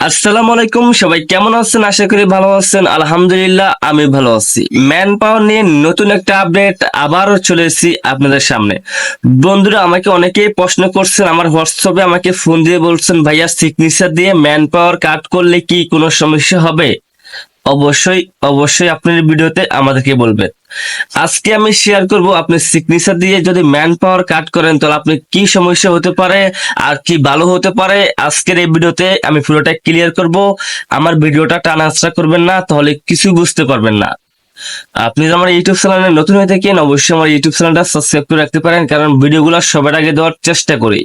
আসসালামু আলাইকুম, সবাই কেমন আছেন? আশা করি ভালো আছেন। আলহামদুলিল্লাহ, আমি ভালো আছি। ম্যান পাওয়ার নিয়ে নতুন একটা আপডেট আবারও চলে এসেছি আপনাদের সামনে। বন্ধুরা, আমাকে অনেকেই প্রশ্ন করছেন, আমার হোয়াটসঅ্যাপে আমাকে ফোন দিয়ে বলছেন, ভাইয়া সিগনেচার দিয়ে ম্যান পাওয়ার কাট করলে কি কোনো সমস্যা হবে? অবশ্যই অবশ্যই আপনার ভিডিওতে আমাদেরকে বলবেন। আজকে আমি শেয়ার করব, আপনি সিগনেচার দিয়ে যদি ম্যান পাওয়ার কাট করেন তাহলে আপনি কি সমস্যা হতে পারে আর কি ভালো হতে পারে। আজকের এই ভিডিওতে আমি পুরোটা ক্লিয়ার করব। আমার ভিডিওটা টানাচড়া করবেন না, তাহলে কিছু বুঝতে পারবেন না। আপনি যদি আমার ইউটিউব চ্যানেলে নতুন হয়ে থাকেন, অবশ্যই আমার ইউটিউব চ্যানেলটা সাবস্ক্রাইব করে রাখতে পারেন, কারণ ভিডিওগুলো সবার আগে দেওয়ার চেষ্টা করি।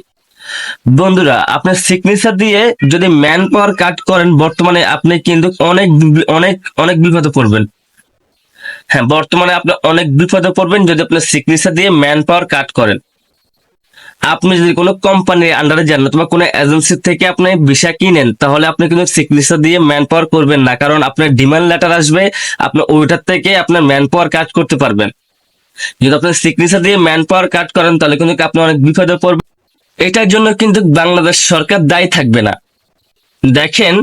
বন্ধুরা, আপনার সিগনেচার দিয়ে যদি ম্যান পাওয়ার কাট করেন, বর্তমানে আপনি কিন্তু অনেক অনেক অনেক বিপদে পড়বেন। হ্যাঁ, বর্তমানে আপনি অনেক বিপদে পড়বেন যদি আপনার সিগনেচার দিয়ে ম্যান পাওয়ার কাট করেন। আপনি যদি কোনো কোম্পানির আন্ডারে যান অথবা কোনো এজেন্সি থেকে আপনি ভিসা কিনেন, তাহলে আপনি কিন্তু সিগনেচার দিয়ে ম্যান পাওয়ার করবেন না, কারণ আপনার ডিমান্ড লেটার আসবে, আপনি ওইটার থেকে আপনার ম্যান পাওয়ার কাট করতে পারবেন। যদি আপনি সিগনেচার দিয়ে ম্যান পাওয়ার কাট করেন তাহলে কিন্তু আপনি অনেক বিপদে পড়বেন। এটার জন্য কিন্তু বাংলাদেশ সরকার দায়ী থাকবে না। দেখেন,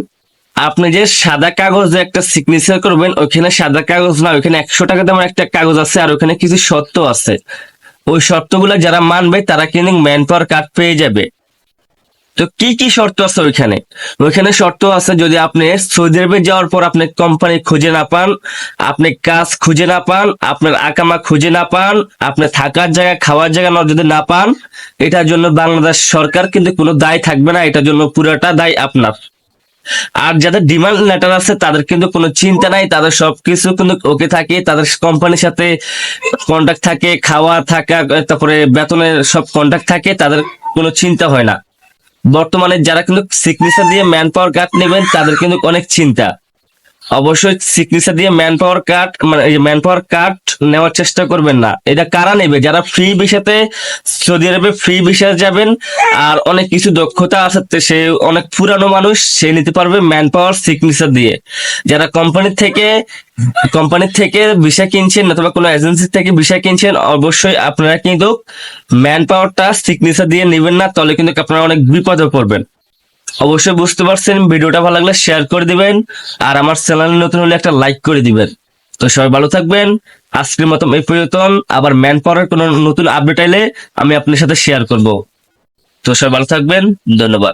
আপনি যে সাদা কাগজে একটা সিগনেচার করবেন, ওইখানে সাদা কাগজ না, ওইখানে 100 টাকা দামের একটা কাগজ আছে, আর ওইখানে কিছু শর্ত আছে। ওই শর্তগুলো যারা মানবে তারা কিন্তু ম্যান পাওয়ার কার্ড পেয়ে যাবে। তো কি কি শর্ত আছে ওইখানে? ওইখানে শর্ত আছে, যদি আপনি সৌদি আরবে যাওয়ার পর আপনি কোম্পানি খুঁজে না পান, আপনি কাজ খুঁজে না পান, আপনার আকামা খুঁজে না পান, আপনি থাকার জায়গা খাওয়ার জায়গা যদি না পান, এটার জন্য বাংলাদেশ সরকার কিন্তু কোনো দায় থাকবে না, এটার জন্য পুরোটা দায় আপনার। আর যাদের ডিমান্ড লেটার আছে তাদের কিন্তু কোনো চিন্তা নাই, তাদের সবকিছু কিন্তু ওকে থাকে, তাদের কোম্পানির সাথে কন্ট্যাক্ট থাকে, খাওয়া থাকা, তারপরে বেতনের সব কন্ট্যাক্ট থাকে, তাদের কোনো চিন্তা হয় না। বর্তমানে যারা কিন্তু সিগনেচার দিয়ে ম্যান পাওয়ার কার্ড নেবেন তাদের কিন্তু অনেক চিন্তা। অবশ্যই সিগনেচার দিয়ে ম্যান পাওয়ার কার্ড, মানে এই ম্যান পাওয়ার কার্ড নেওয়ার চেষ্টা করবেন না। এটা কারা নেবে? যারা ফ্রি ভিসাতে সৌদি আরবে ফ্রি ভিসা যাবেন, আর অনেক কিছু দক্ষতা আছে, সে অনেক পুরানো মানুষ, সে নিতে পারবে ম্যান পাওয়ার সিগনেচার দিয়ে। যারা কোম্পানির থেকে ভিসা কিনছেন অথবা কোনো এজেন্সি থেকে ভিসা কিনছেন, অবশ্যই আপনারা কিন্তু ম্যান পাওয়ারটা সিগনেচার দিয়ে নেবেন না, তাহলে কিন্তু আপনারা অনেক বিপদে পড়বেন। অবশ্যই বুঝতে পারছেন। ভিডিওটা ভালো লাগলে শেয়ার করে দিবেন, আর আমার চ্যানেলে নতুন হলে একটা লাইক করে দিবেন। তো সবাই ভালো থাকবেন। আজকের মতো এই পর্যন্ত। আবার ম্যান পাওয়ারের কোনো নতুন আপডেট আইলে আমি আপনার সাথে শেয়ার করব। তো সবাই ভালো থাকবেন। ধন্যবাদ।